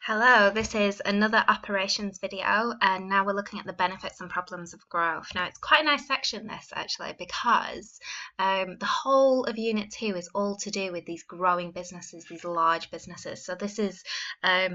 Hello, this is another operations video, and now we're looking at the benefits and problems of growth. Now, it's quite a nice section, this actually, because the whole of Unit 2 is all to do with these growing businesses, these large businesses. So this is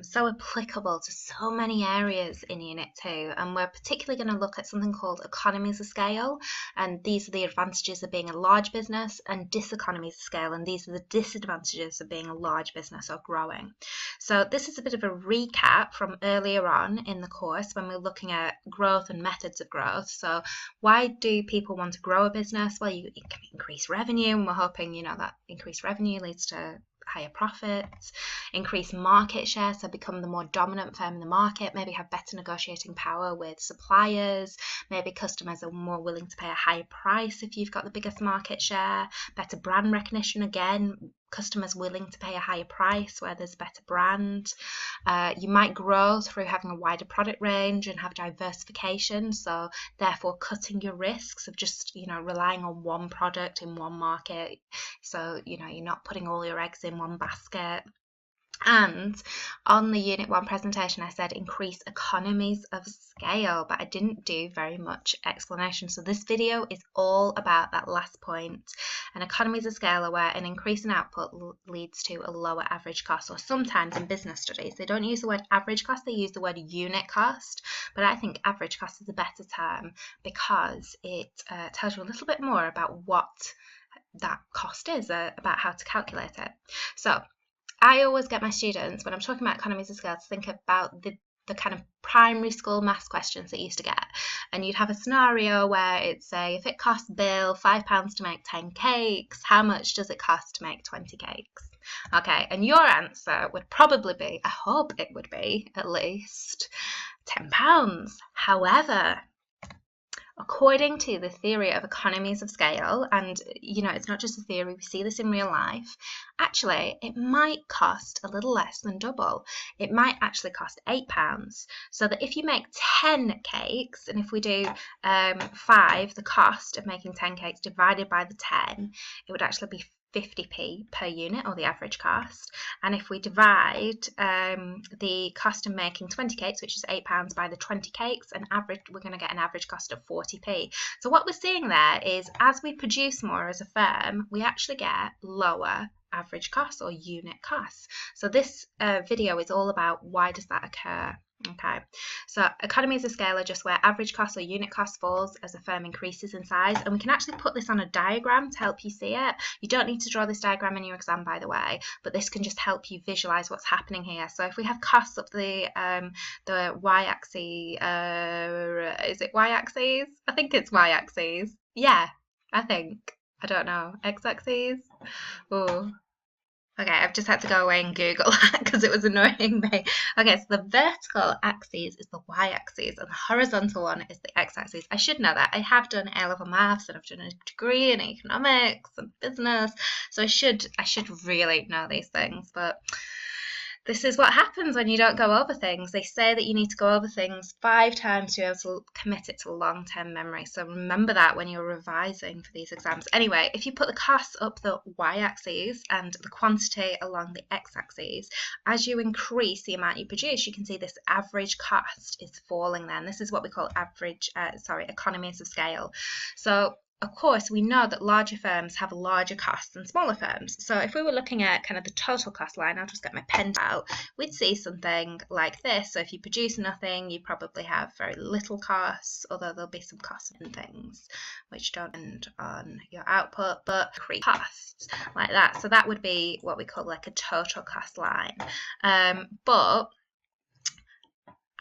so applicable to so many areas in Unit 2, and we're particularly going to look at something called economies of scale, and these are the advantages of being a large business, and diseconomies of scale, and these are the disadvantages of being a large business or growing. So this is a bit of a recap from earlier on in the course when we were looking at growth and methods of growth. So why do people want to grow a business? Well, you can increase revenue, and we're hoping, that increased revenue leads to higher profits, increase market share, so become the more dominant firm in the market, maybe have better negotiating power with suppliers, maybe customers are more willing to pay a higher price if you've got the biggest market share, better brand recognition, again, customers willing to pay a higher price where there's better brand. You might grow through having a wider product range and have diversification, so therefore cutting your risks of just relying on one product in one market, so you're not putting all your eggs in one basket. And on the Unit 1 presentation, I said increase economies of scale, but I didn't do very much explanation. So this video is all about that last point. And economies of scale are where an increase in output leads to a lower average cost, or sometimes in business studies, they don't use the word average cost, they use the word unit cost. But I think average cost is a better term because it tells you a little bit more about what that cost is, about how to calculate it. So I always get my students, when I'm talking about economies of scale, to think about the kind of primary school maths questions that you used to get. And you'd have a scenario where it's, say, if it costs Bill £5 to make 10 cakes, how much does it cost to make 20 cakes? Okay, and your answer would probably be, I hope it would be, at least £10. However, according to the theory of economies of scale, and it's not just a theory, we see this in real life, actually it might cost a little less than double. It might actually cost £8. So that if you make 10 cakes, and if we do 5, the cost of making 10 cakes divided by the 10, it would actually be 50p per unit, or the average cost. And if we divide the cost of making 20 cakes, which is £8, by the 20 cakes, we're going to get an average cost of 40p. So what we're seeing there is, as we produce more as a firm, we actually get lower average costs or unit costs. So this video is all about why does that occur. Okay, so economies of scale are just where average cost or unit cost falls as a firm increases in size, and we can actually put this on a diagram to help you see it. You don't need to draw this diagram in your exam, by the way, but this can just help you visualize what's happening here. So if we have costs up the y-axis, is it y-axis? I think it's y-axis. Yeah, I don't know, x-axis. Oh. Okay, I've just had to go away and Google that because it was annoying me. Okay, so the vertical axis is the y-axis and the horizontal one is the x-axis. I should know that. I have done A-level maths and I've done a degree in economics and business, so I should really know these things, but this is what happens when you don't go over things. They say that you need to go over things 5 times to be able to commit it to long-term memory. So remember that when you're revising for these exams. Anyway, if you put the costs up the y-axis and the quantity along the x-axis, as you increase the amount you produce, you can see this average cost is falling then. This is what we call economies of scale. So of course, we know that larger firms have larger costs than smaller firms. So if we were looking at kind of the total cost line, I'll just get my pen out, we'd see something like this. So if you produce nothing, you probably have very little costs, although there'll be some costs in things which don't depend on your output, but increase costs like that. So that would be what we call like a total cost line. But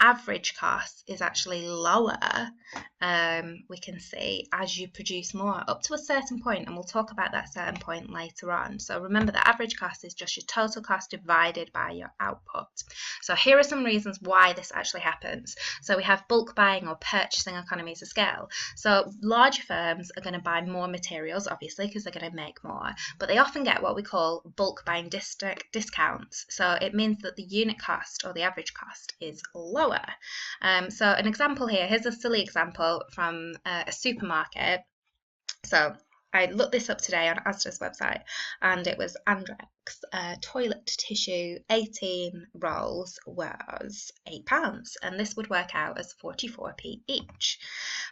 average cost is actually lower, we can see, as you produce more up to a certain point, and we'll talk about that certain point later on. So remember that average cost is just your total cost divided by your output. So here are some reasons why this actually happens. So we have bulk buying or purchasing economies of scale. So large firms are going to buy more materials, obviously, because they're going to make more, but they often get what we call bulk buying discounts. So it means that the unit cost or the average cost is lower. So an example here's a silly example from a supermarket. So I looked this up today on Asda's website, and it was box toilet tissue 18 rolls was £8, and this would work out as 44p each.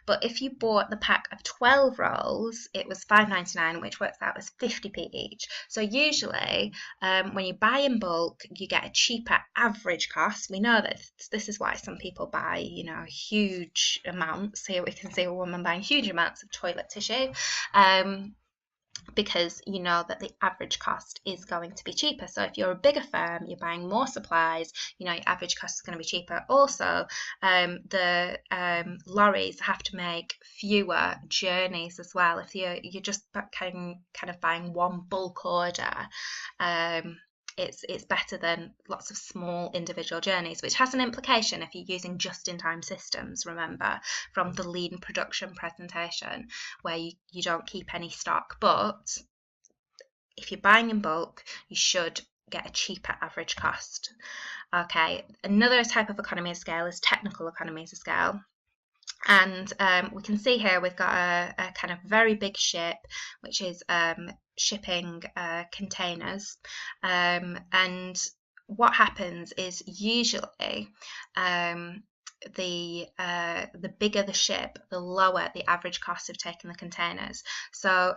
But if you bought the pack of 12 rolls, it was £5.99, which works out as 50p each. So usually when you buy in bulk, you get a cheaper average cost. We know that this is why some people buy, huge amounts. Here we can see a woman buying huge amounts of toilet tissue. Because you know that the average cost is going to be cheaper. So if you're a bigger firm, you're buying more supplies, your average cost is going to be cheaper. Also, the lorries have to make fewer journeys as well. If you're just kind of buying one bulk order, it's better than lots of small individual journeys, which has an implication if you're using just-in-time systems, remember, from the lean production presentation, where you don't keep any stock. But if you're buying in bulk, you should get a cheaper average cost. Okay, another type of economy of scale is technical economies of scale. And we can see here we've got a kind of very big ship, which is shipping containers. And what happens is usually the bigger the ship, the lower the average cost of taking the containers. So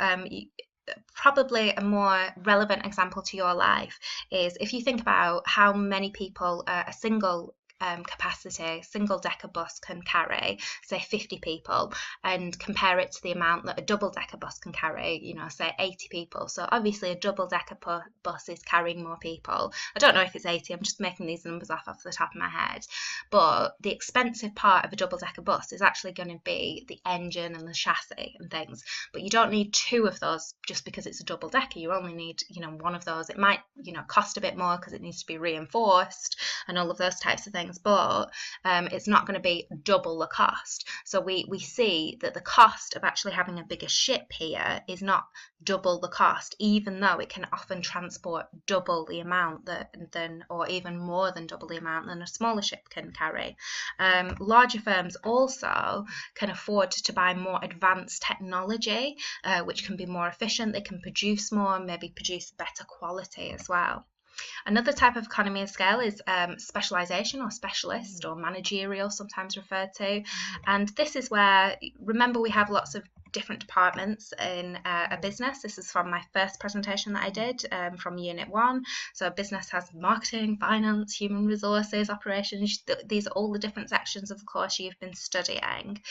probably a more relevant example to your life is if you think about how many people a single capacity single-decker bus can carry, say 50 people, and compare it to the amount that a double-decker bus can carry, say 80 people. So obviously a double-decker bus is carrying more people. I don't know if it's 80, I'm just making these numbers off the top of my head, but the expensive part of a double-decker bus is actually going to be the engine and the chassis and things. But you don't need two of those just because it's a double-decker. You only need one of those. It might cost a bit more because it needs to be reinforced and all of those types of things, but it's not going to be double the cost. So we see that the cost of actually having a bigger ship here is not double the cost, even though it can often transport double the amount or even more than double the amount than a smaller ship can carry. Larger firms also can afford to buy more advanced technology, which can be more efficient. They can produce more, maybe produce better quality as well. Another type of economy of scale is specialisation or specialist or managerial, sometimes referred to. And this is where, remember, we have lots of different departments in a business. This is from my first presentation that I did from Unit 1. So a business has marketing, finance, human resources, operations. These are all the different sections of the course you've been studying.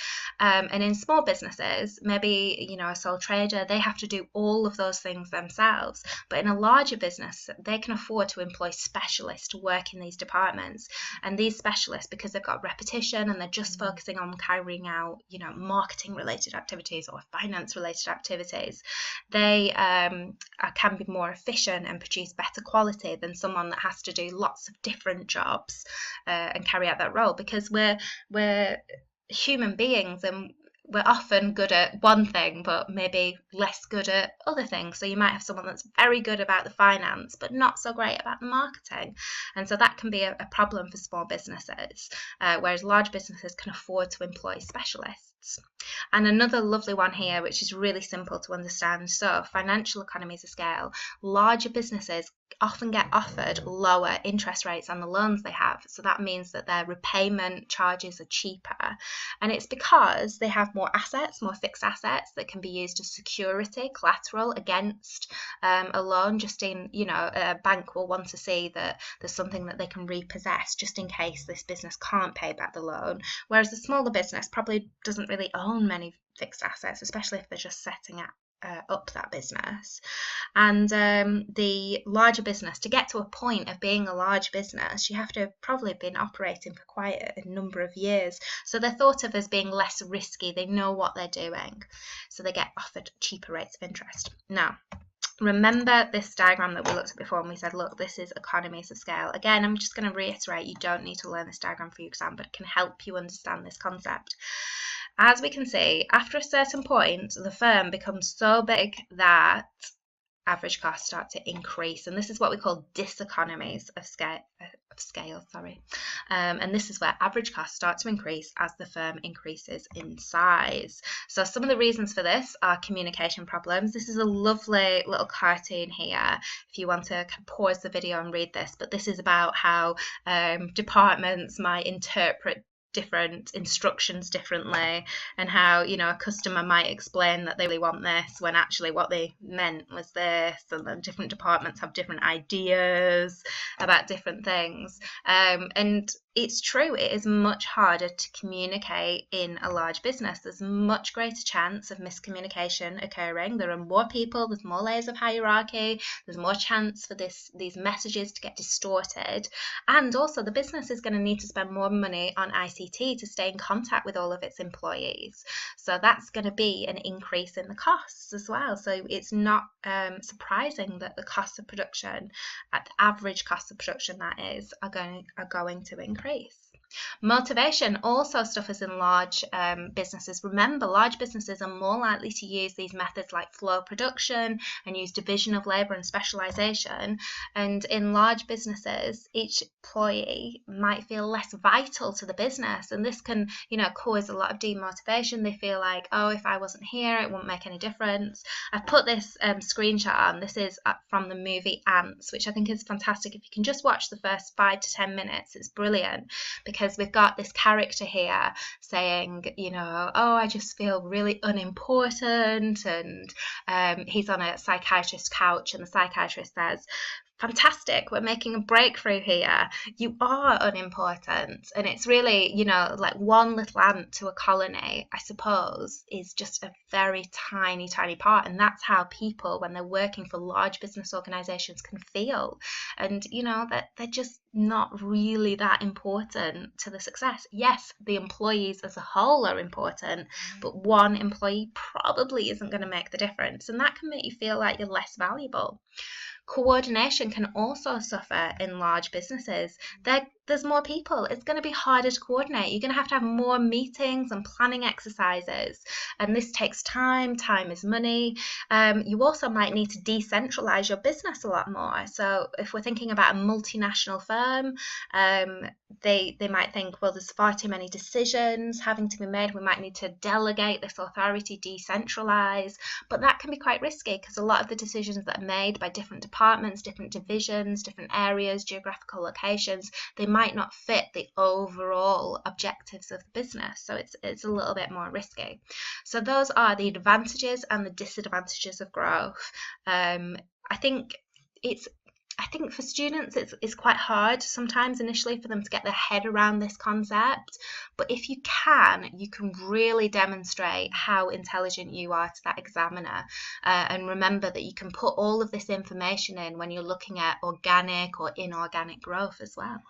And in small businesses, maybe, a sole trader, they have to do all of those things themselves. But in a larger business, they can afford to employ specialists to work in these departments. And these specialists, because they've got repetition and they're just focusing on carrying out, marketing related activities or finance related activities, they can be more efficient and produce better quality than someone that has to do lots of different jobs and carry out that role, because we're human beings and we're often good at one thing but maybe less good at other things. So you might have someone that's very good about the finance but not so great about the marketing, and so that can be a problem for small businesses, whereas large businesses can afford to employ specialists. And another lovely one here, which is really simple to understand. So financial economies of scale, larger businesses often get offered lower interest rates on the loans they have. So that means that their repayment charges are cheaper. And it's because they have more assets, more fixed assets that can be used as security, collateral against a loan. Just in, a bank will want to see that there's something that they can repossess just in case this business can't pay back the loan. Whereas a smaller business probably doesn't really own many fixed assets, especially if they're just setting up that business. And the larger business, to get to a point of being a large business, you have to have probably been operating for quite a number of years. So they're thought of as being less risky. They know what they're doing. So they get offered cheaper rates of interest. Now, remember this diagram that we looked at before and we said, look, this is economies of scale. Again, I'm just going to reiterate, you don't need to learn this diagram for your exam, but it can help you understand this concept. As we can see, after a certain point, the firm becomes so big that average costs start to increase, and this is what we call diseconomies of scale, and this is where average costs start to increase as the firm increases in size. So some of the reasons for this are communication problems. This is a lovely little cartoon here if you want to pause the video and read this, but this is about how departments might interpret different instructions differently, and how, you know, a customer might explain that they really want this when actually what they meant was this, and then different departments have different ideas about different things, and it's true, it is much harder to communicate in a large business. There's much greater chance of miscommunication occurring. There are more people, there's more layers of hierarchy, there's more chance for these messages to get distorted, and also the business is going to need to spend more money on ICT to stay in contact with all of its employees. So that's going to be an increase in the costs as well. So it's not surprising that the cost of production, at the average cost of production that is, are going to increase. Motivation also suffers in large businesses. Remember, large businesses are more likely to use these methods like flow production and use division of labour and specialisation. And in large businesses, each employee might feel less vital to the business, and this can, you know, cause a lot of demotivation. They feel like, oh, if I wasn't here, it wouldn't make any difference. I've put this screenshot on. This is from the movie Ants, which I think is fantastic. If you can just watch the first 5 to 10 minutes, it's brilliant, because we've got this character here saying, you know, oh, I just feel really unimportant, and he's on a psychiatrist's couch, and the psychiatrist says, fantastic, we're making a breakthrough here. You are unimportant. And it's really, you know, like one little ant to a colony, I suppose, is just a very tiny, tiny part. And that's how people, when they're working for large business organizations, can feel. And, you know, that they're just not really that important to the success. Yes, the employees as a whole are important, but one employee probably isn't going to make the difference. And that can make you feel like you're less valuable. Coordination can also suffer in large businesses. There's more people. It's going to be harder to coordinate. You're going to have more meetings and planning exercises, and this takes time. Time is money. You also might need to decentralize your business a lot more. So if we're thinking about a multinational firm, they might think, well, there's far too many decisions having to be made. We might need to delegate this authority, decentralize, but that can be quite risky, because a lot of the decisions that are made by different departments, different divisions, different areas, geographical locations, they might not fit the overall objectives of the business. So it's a little bit more risky. So those are the advantages and the disadvantages of growth. I think for students it's quite hard sometimes initially for them to get their head around this concept, but if you can really demonstrate how intelligent you are to that examiner, and remember that you can put all of this information in when you're looking at organic or inorganic growth as well.